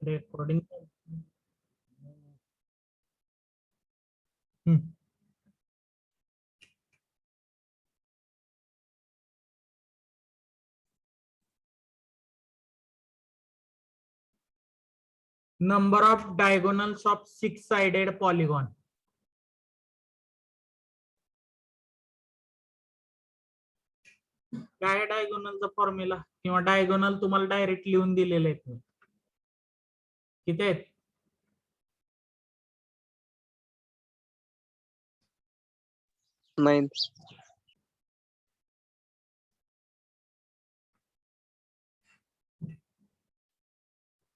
Recording. Number of diagonals of 6-sided polygon. काय डायगोनलचा formula किंवा diagonal तुम्हाला डायरेक्ट लिहून दिलेले आहेत. किती आहेत? 9.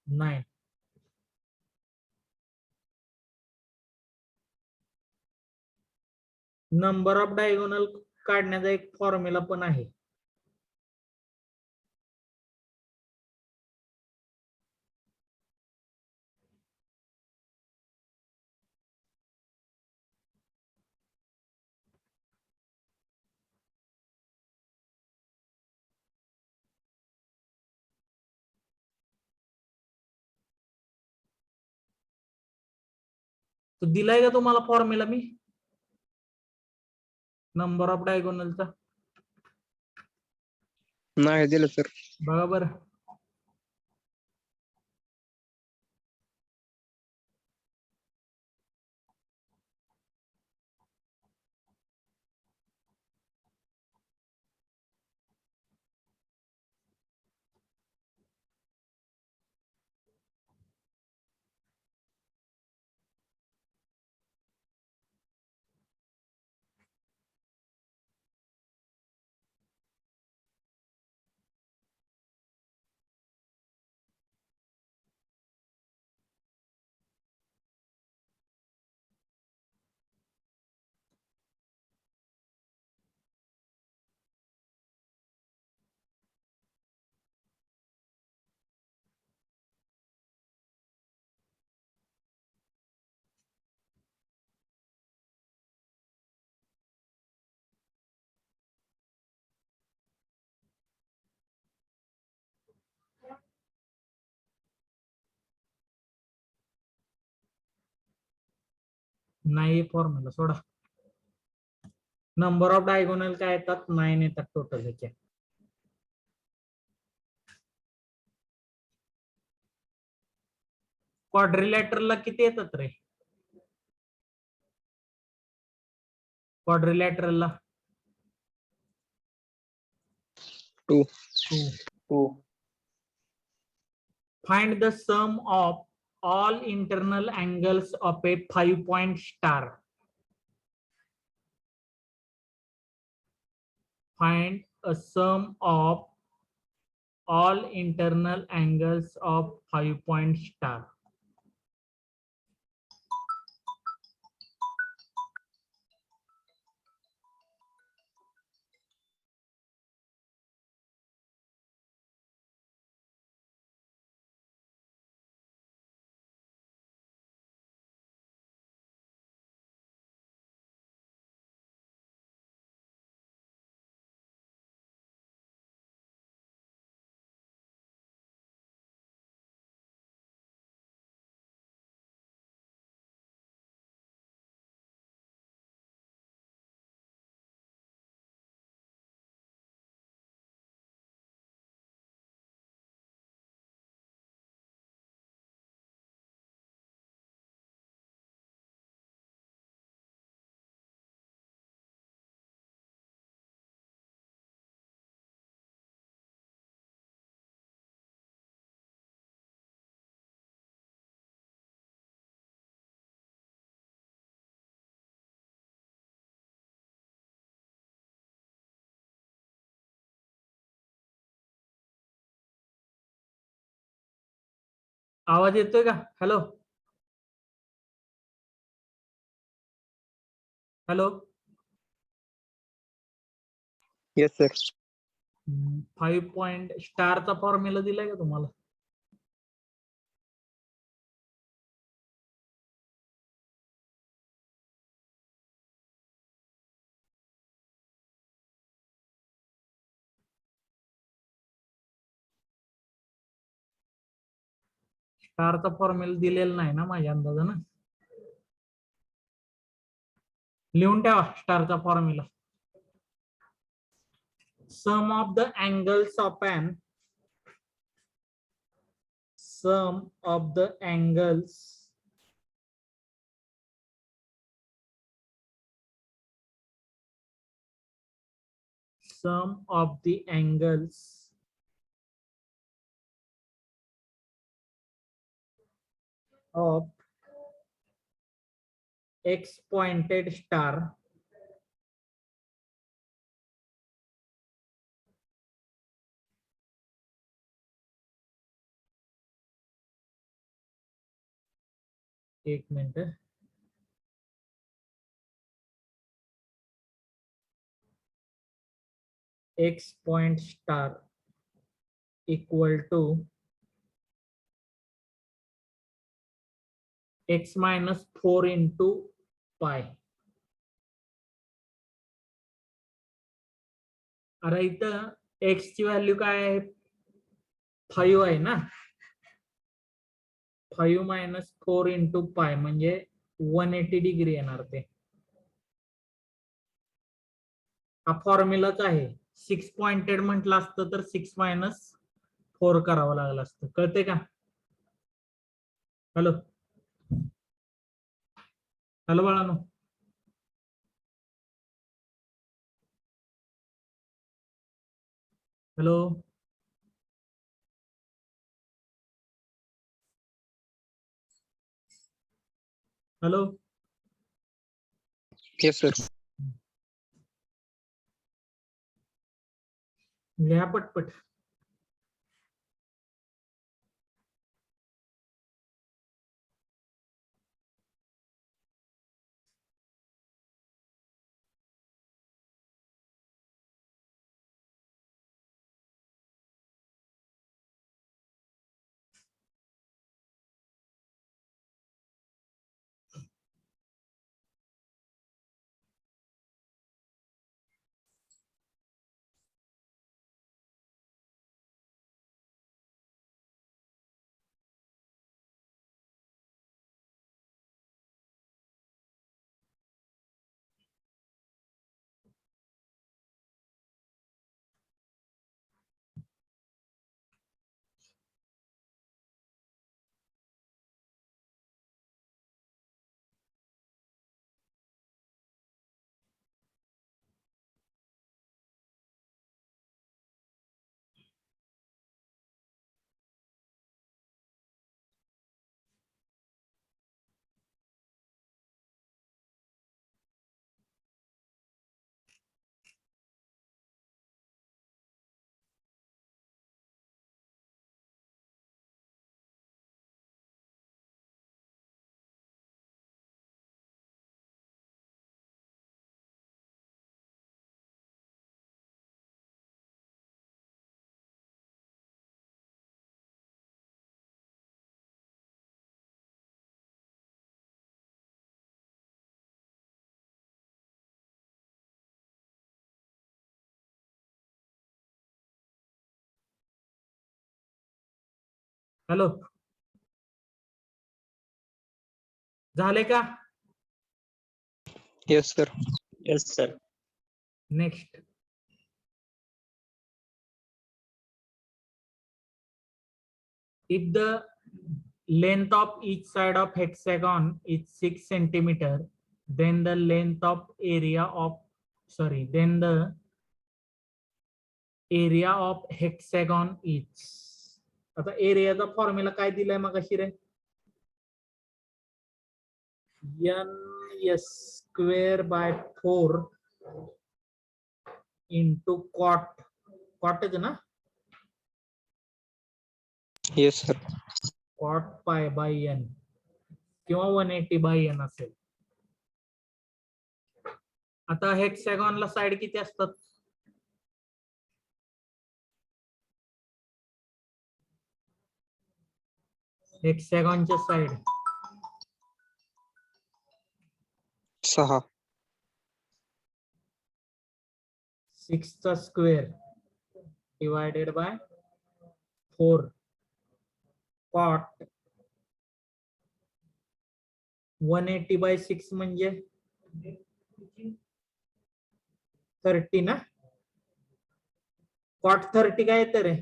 9. नंबर ऑफ डायगोनल काढण्याचा एक फॉर्म्युला पण आहे. तो दिलाय का तुम्हाला फॉर्म्युला मी नंबर ऑफ डायगोनलचा? नाही दिलं सर. बघा बरं. नाही formula soda. Number of diagonal काय येतात? 9 येतात टोटल ह्याचे. क्वाड्रिलॅटरलला किती येतात रे? क्वाड्रिलॅटरलला 2. 2. Find the sum of all internal angles of a 5-point star. Find a sum of all internal angles of 5-point star. आवाज येतोय का? Hello hello. Yes sir. 5-point स्टारचा फॉर्म्युला दिलाय का तुम्हाला? स्टारचा फॉर्म्युला दिलेला नाही ना माझ्या अंदाजानं. लिहून ठेवा स्टारचा formula. Sum of the angles of the angles of x pointed star एक minute. x point star equal to x minus 4 into pi. अरे इथं x ची व्हॅल्यू काय आहे? 5 आहे ना. 5 minus 4 into pi म्हणजे 180 डिग्री येणार ते. हा फॉर्म्युलाच आहे. 6 पॉइंटेड म्हटलं असतं तर 6 minus 4 करावं लागलं असतं. कळते का? हॅलो हॅलो बाळानो. Hello hello. Yes, sir. लिहा पटपट. हॅलो झाले का? Yes, sir. Yes, sir. Next. If the length of each side of hexagon is 6 centimeter, then the length of then the area of hexagon is. आता एरियाचा formula काय दिलाय मग अशी रे? n square by 4 into cot आहे ना. Yes, sir. cot pi by n किंवा 180 by n असेल. आता हेक्सागॉनला साइड किती असतात? हेक्सागॉनच्या साइड 6. 6 चा स्क्वेअर डिवायडेड बाय 4 cot 180/6 म्हणजे 30 ना. कॉट 30 काय येतं रे?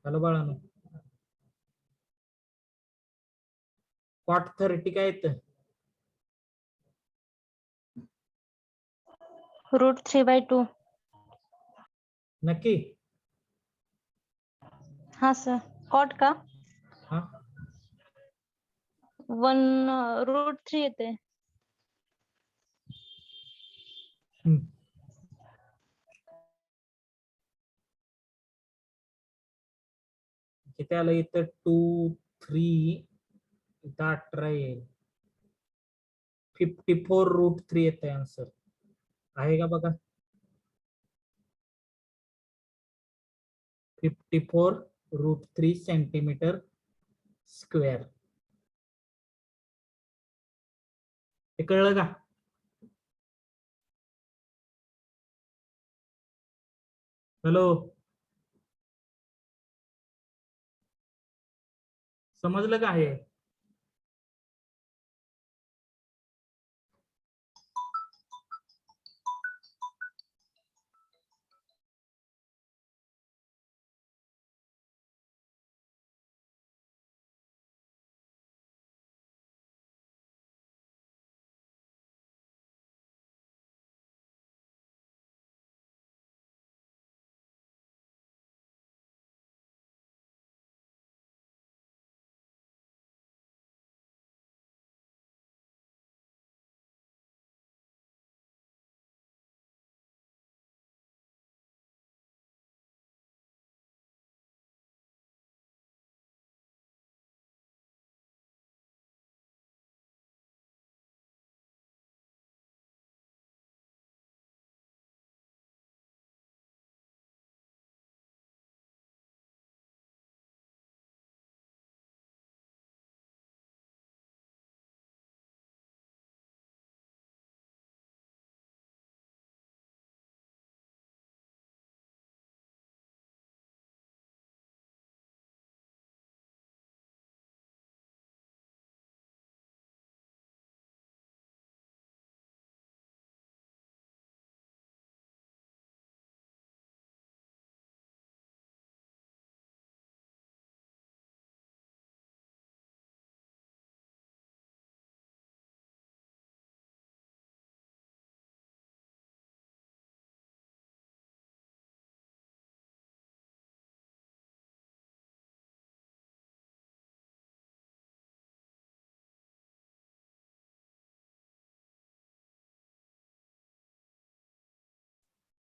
हॅलो बाळानो, कॉट 30 काय येतं? √3/2. नक्की? हाँ सर. कॉट का हा 1√3 येते. हम्म. किती आलं इथं? 2 3 इथं 18 येईल. 54√3 येते आन्सर. आहे का बघा? 54√3 सेंटीमीटर स्क्वेअर. हे कळलं का? हॅलो, समजलं का आहे?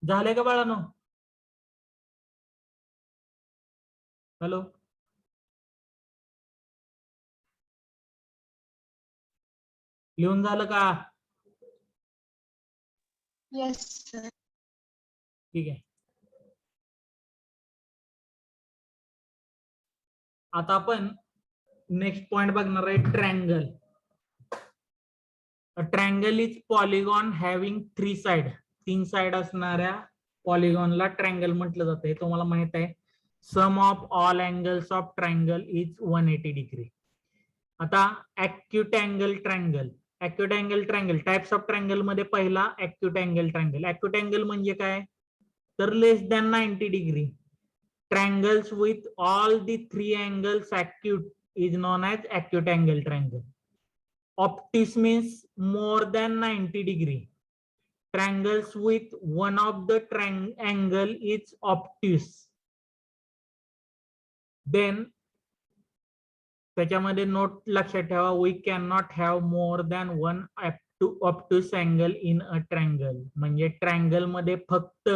झाले का बाळानो? हॅलो, लिहून झालं का? Yes, sir. ठीक आहे. आता आपण नेक्स्ट पॉइंट बघणार आहे, triangle. A triangle is polygon having 3 side. 3 side असणाऱ्या पॉलिगॉनला ट्रँगल म्हटलं जातं. हे तुम्हाला माहित आहे. Sum of all angles of triangle is 180 degree. आता acute angle triangle. Acute angle triangle types of triangle मध्ये पहिला acute angle triangle. Acute angle म्हणजे काय? तर less than 90 degree. Triangles with all the 3 angles acute is known as acute angle triangle. Obtuse means more than 90 degree. Triangles with one of the angle is obtuse. Then त्याच्यामध्ये note लक्षात ठेवा, we cannot have more than one obtuse angle in a triangle. म्हणजे triangle मध्ये फक्त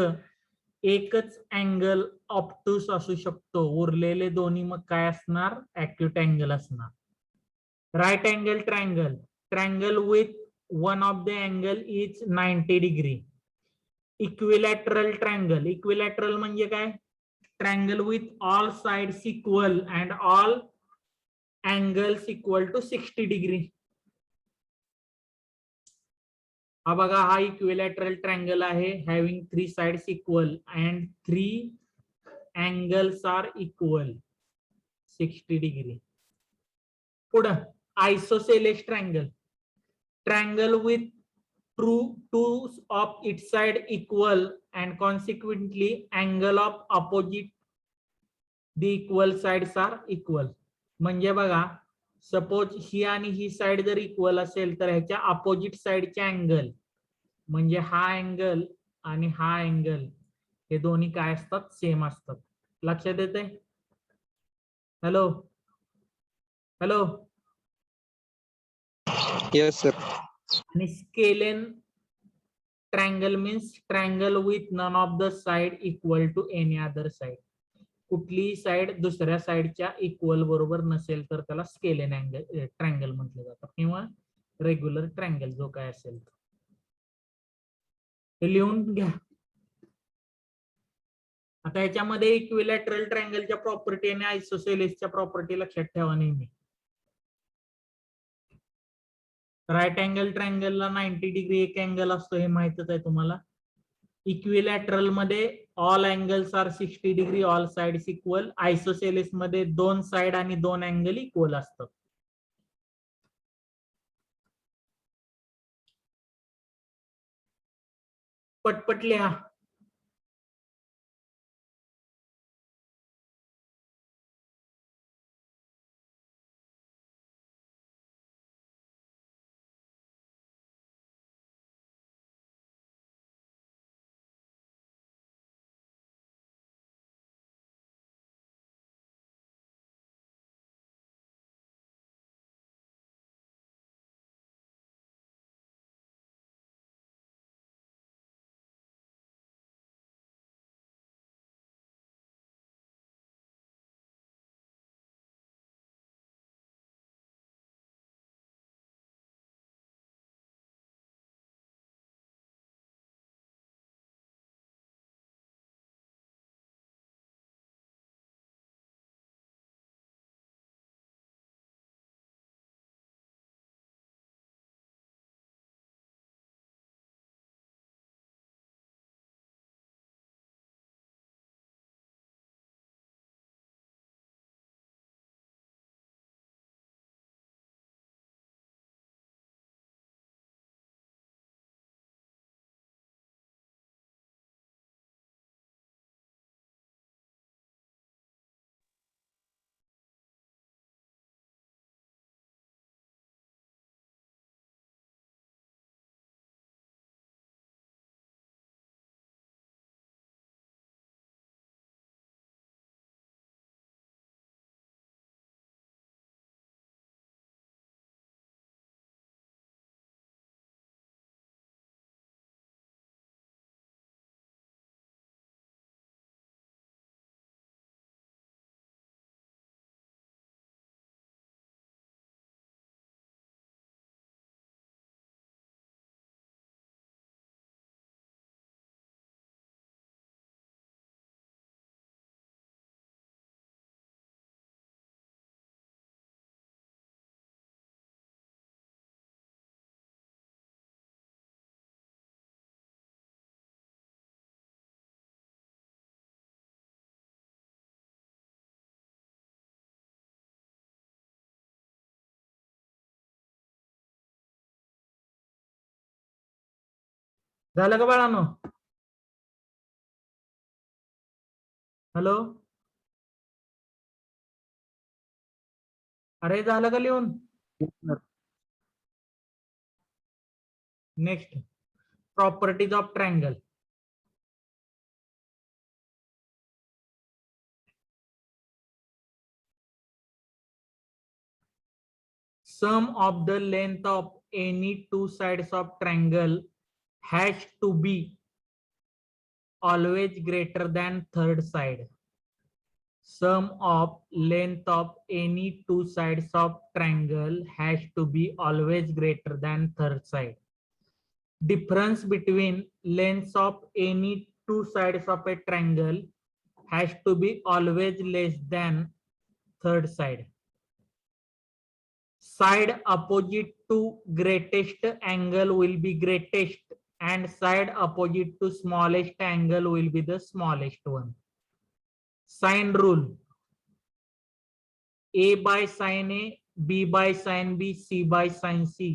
एकच angle obtuse असू शकतो. उरलेले दोन्ही मग काय असणार? ऍक्यूट अँगल असणार. Right angle triangle. Triangle with one of the angle is 90 degree. Equilateral triangle. Equilateral म्हणजे काय? Triangle with all sides equal and all angles equal to 60 degree. हा बघा, हा इक्विलॅटरल ट्रँगल आहे, having 3 sides equal and 3 angles are equal 60 degree. पुढं isosceles triangle, triangle with true two of its side equal and consequently angle of opposite the equal sides are equal. म्हणजे बघा, suppose ही आणि ही side जर equal असेल तर ह्याच्या opposite साइडचे angle म्हणजे हा अँगल आणि हा अँगल हे दोन्ही काय असतात, सेम असतात. लक्षात येते? Hello hello. Yes, sir. आणि scalene triangle means triangle with none of the side equal to any other side. कुठलीही साइड दुसऱ्या साइडच्या इक्वल बरोबर नसेल तर त्याला स्केलेन अँगल ट्रायंगल म्हटलं जातं किंवा रेग्युलर ट्रायंगल जो काय असेल. हे लिहून घ्या. आता याच्यामध्ये इक्विलॅटरल ट्रायंगलच्या प्रॉपर्टी आणि आयसोसेलेसच्या प्रॉपर्टी लक्षात ठेवा नेहमी. राईट अँगल ट्रायंगलला 90 डिग्री एक अँगल असतो हे माहितच आहे तुम्हाला. इक्विलॅटरल मध्ये all angles are 60 degree, all sides equal. Isosceles मध्ये दोन साइड आणि दोन अँगल इक्वल असतात. पटपट लिहा. झालं का बाळांनो? हॅलो, अरे झालं का लिहून? Next, properties of triangle. Sum of the length of any two sides of triangle has to be always greater than third side. Sum of length of any two sides of triangle has to be always greater than third side. Difference between lengths of any two sides of a triangle has to be always less than third side. Side opposite to greatest angle will be greatest and side opposite to smallest angle will be the smallest one. Sine rule, A by sin A, B by sin B, C by sin C.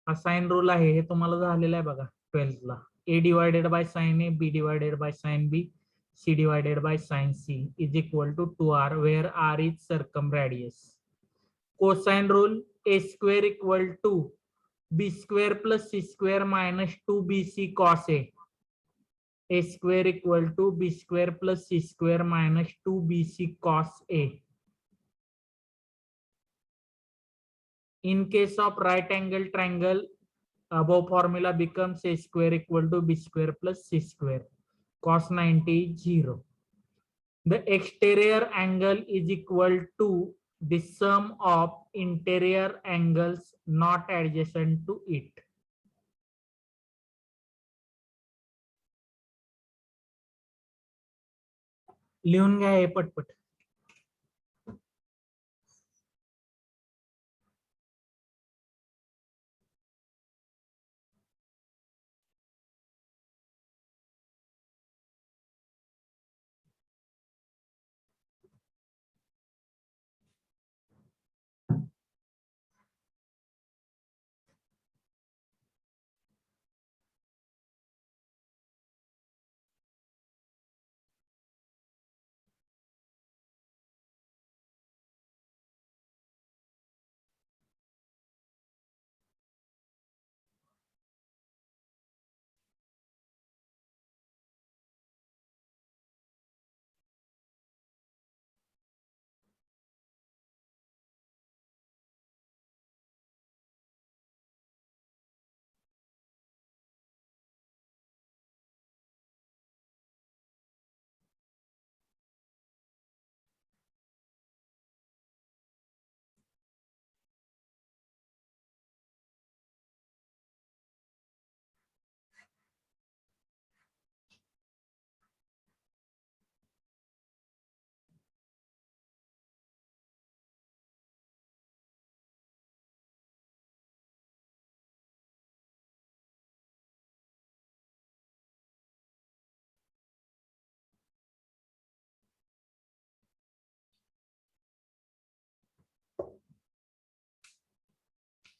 हा sine rule आहे, हे तुम्हाला झालेलं आहे बघा 12th ला. A divided by sin A, B divided by sin B, C divided by sin C is equal to 2R, where R is circumradius. Cosine rule, A square equal to B square plus C square minus 2BC cos A. A square equal to B square plus C square minus 2BC cos A. In case of right angle triangle, above formula becomes A square equal to B square plus C square. Cos 90 is 0. The exterior angle is equal to the sum of interior angles not adjacent to it. लिहून घ्या हे पटपट.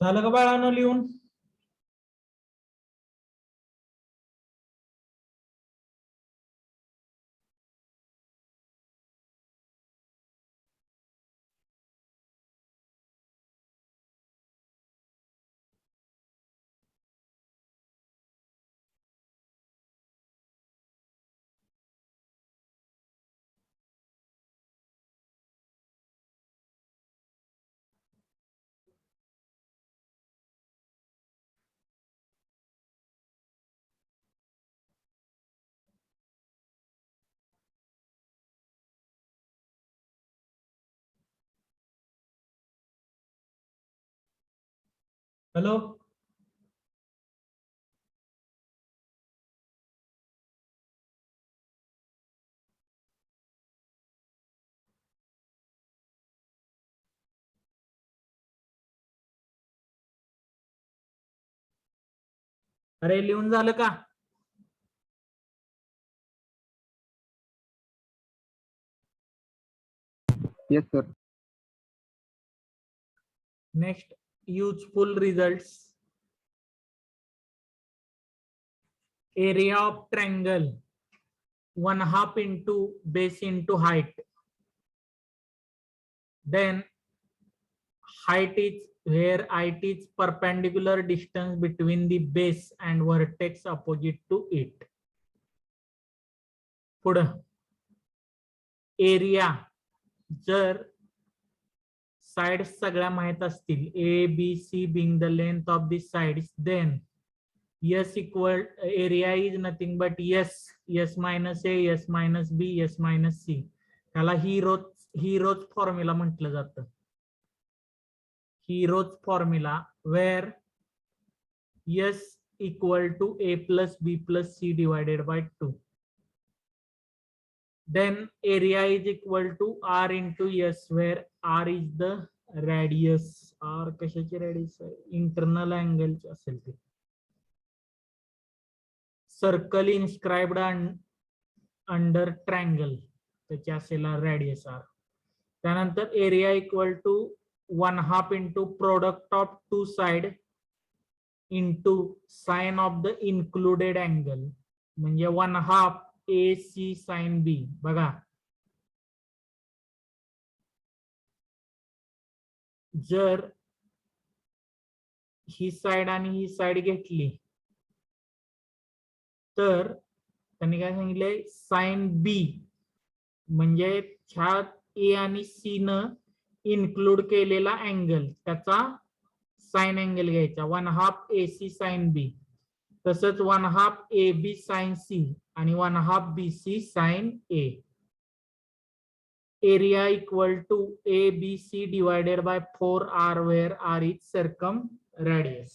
झालं का बाळांनो लिहून? Hello, अरे लिहून झालं का? Yes, sir. Next, useful results. Area of triangle 1/2 into base into height. Then height is where height is perpendicular distance between the base and vertex opposite to it. पुढं एरिया, जर साइड्स सगळ्या माहित असतील, A B C being the length of the sides, then S equal area is nothing but S minus A, S minus B, S minus C. त्याला heroes formula म्हटलं जातं. Heroes formula where S equal to A plus B plus C divided by 2. Then area is equal to R into S, where R is the radius. R कशाची radius आहे? Internal angle असेल ते. Circle inscribed under triangle त्याची असेल radius R. त्यानंतर area equal to 1/2 into product of two side into sine of the included angle, म्हणजे 1/2 AC sign B. बघा, जर ही साइड आणि ही साइड घेतली तर त्यांनी काय सांगितलंय, साइन बी म्हणजे ह्या ए आणि सी न इन्क्लूड केलेला अँगल त्याचा साइन अँगल घ्यायचा 1/2 AC साइन बी. तसंच 1/2 AB साइन सी आणि 1/2 BC sine A. Area equal to ABC divided by 4R where R is circumradius.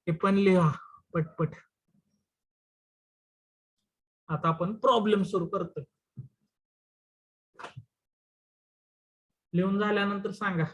हे पण लिहा पटपट. आता आपण प्रॉब्लेम सुरू करतोय. लिहून झाल्यानंतर सांगा.